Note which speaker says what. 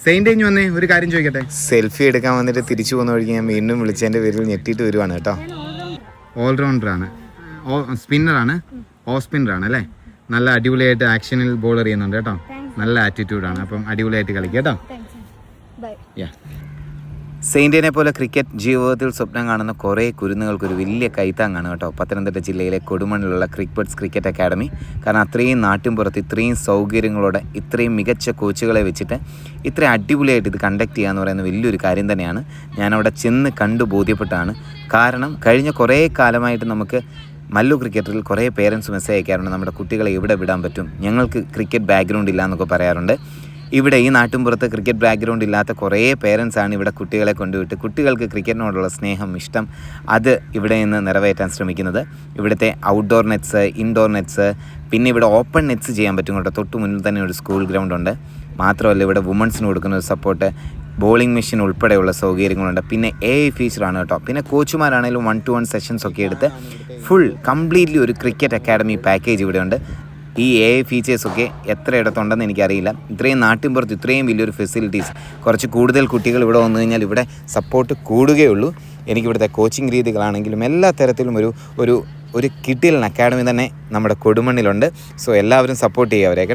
Speaker 1: Saint കഴിഞ്ഞ് വന്നേ ഒരു കാര്യം ചോദിക്കട്ടെ.
Speaker 2: സെൽഫി എടുക്കാൻ വന്നിട്ട് തിരിച്ചു പോകുന്ന വഴിക്ക് ഞാൻ വീണ്ടും വിളിച്ചതിൻ്റെ പേരിൽ ഞെട്ടിയിട്ട് വരുവാണ് കേട്ടോ.
Speaker 1: ഓൾറൗണ്ടറാണ്, സ്പിന്നറാണ്, ഓഫ് സ്പിന്നറാണ് അല്ലേ. നല്ല അടിപൊളിയായിട്ട് ആക്ഷനിൽ ബോൾ എറിയുന്നുണ്ട് കേട്ടോ. നല്ല ആറ്റിറ്റ്യൂഡാണ്. അപ്പം അടിപൊളിയായിട്ട് കളിക്കുക കേട്ടോ.
Speaker 2: സെയിൻറ്റിനെ പോലെ ക്രിക്കറ്റ് ജീവിതത്തിൽ സ്വപ്നം കാണുന്ന കുറേ കുരുന്നുകൾക്കൊരു വലിയ കൈത്താങ്ങാണ് കേട്ടോ പത്തനംതിട്ട ജില്ലയിലെ കൊടുമണ്ണിലുള്ള ക്രിക്ബർഡ്സ് ക്രിക്കറ്റ് അക്കാഡമി. കാരണം അത്രയും നാട്ടിൻപുറത്ത് ഇത്രയും സൗകര്യങ്ങളോടെ ഇത്രയും മികച്ച കോച്ചുകളെ വെച്ചിട്ട് ഇത്രയും അടിപൊളിയായിട്ട് ഇത് കണ്ടക്ട് ചെയ്യുക എന്ന് പറയുന്നത് വലിയൊരു കാര്യം തന്നെയാണ്. ഞാനവിടെ ചെന്ന് കണ്ടു ബോധ്യപ്പെട്ടാണ്. കാരണം കഴിഞ്ഞ കുറേ കാലമായിട്ട് നമുക്ക് മല്ലു ക്രിക്കറ്റിൽ കുറേ പേരൻസ് മെസ്സേജ് അയക്കാറുണ്ട്, നമ്മുടെ കുട്ടികളെ എവിടെ വിടാൻ പറ്റും, ഞങ്ങൾക്ക് ക്രിക്കറ്റ് ബാക്ക്ഗ്രൗണ്ട് ഇല്ല എന്നൊക്കെ പറയാറുണ്ട്. ഇവിടെ ഈ നാട്ടിൻപുറത്ത് ക്രിക്കറ്റ് ബാക്ക്ഗ്രൗണ്ട് ഇല്ലാത്ത കുറേ പേരൻസാണ് ഇവിടെ കുട്ടികളെ കൊണ്ടുവിട്ട് കുട്ടികൾക്ക് ക്രിക്കറ്റിനോടുള്ള സ്നേഹം, ഇഷ്ടം അത് ഇവിടെ നിന്ന് നിറവേറ്റാൻ ശ്രമിക്കുന്നത്. ഇവിടുത്തെ ഔട്ട്ഡോർ നെറ്റ്സ്, ഇൻഡോർ നെറ്റ്സ്, പിന്നെ ഇവിടെ ഓപ്പൺ നെറ്റ്സ് ചെയ്യാൻ പറ്റും കേട്ടോ. തൊട്ട് മുന്നിൽ തന്നെ ഒരു സ്കൂൾ ഗ്രൗണ്ട് ഉണ്ട്. മാത്രമല്ല ഇവിടെ വുമൺസിന് കൊടുക്കുന്ന ഒരു സപ്പോർട്ട്, ബോളിംഗ് മെഷീൻ ഉൾപ്പെടെയുള്ള സൗകര്യങ്ങളുണ്ട്. പിന്നെ AI ഫീച്ചറാണ് കേട്ടോ. പിന്നെ കോച്ചുമാരാണെങ്കിലും 1-to-1 സെഷൻസ് ഒക്കെ എടുത്ത് ഫുൾ കംപ്ലീറ്റ്ലി ഒരു ക്രിക്കറ്റ് അക്കാഡമി പാക്കേജ് ഇവിടെ ഉണ്ട്. ഈ AI ഫീച്ചേഴ്സൊക്കെ എത്ര ഇടത്തുണ്ടെന്ന് എനിക്കറിയില്ല. ഇത്രയും നാട്ടിൻപുറത്ത് ഇത്രയും വലിയൊരു ഫെസിലിറ്റീസ്, കുറച്ച് കൂടുതൽ കുട്ടികൾ ഇവിടെ വന്നു കഴിഞ്ഞാൽ ഇവിടെ സപ്പോർട്ട് കൂടുകയുള്ളൂ. എനിക്കിവിടുത്തെ കോച്ചിങ് രീതികളാണെങ്കിലും എല്ലാ തരത്തിലും ഒരു കിട്ടിയൽ അക്കാഡമി തന്നെ നമ്മുടെ കൊടുമണ്ണിലുണ്ട്. സോ എല്ലാവരും സപ്പോർട്ട് ചെയ്യുക അവരെയൊക്കെ.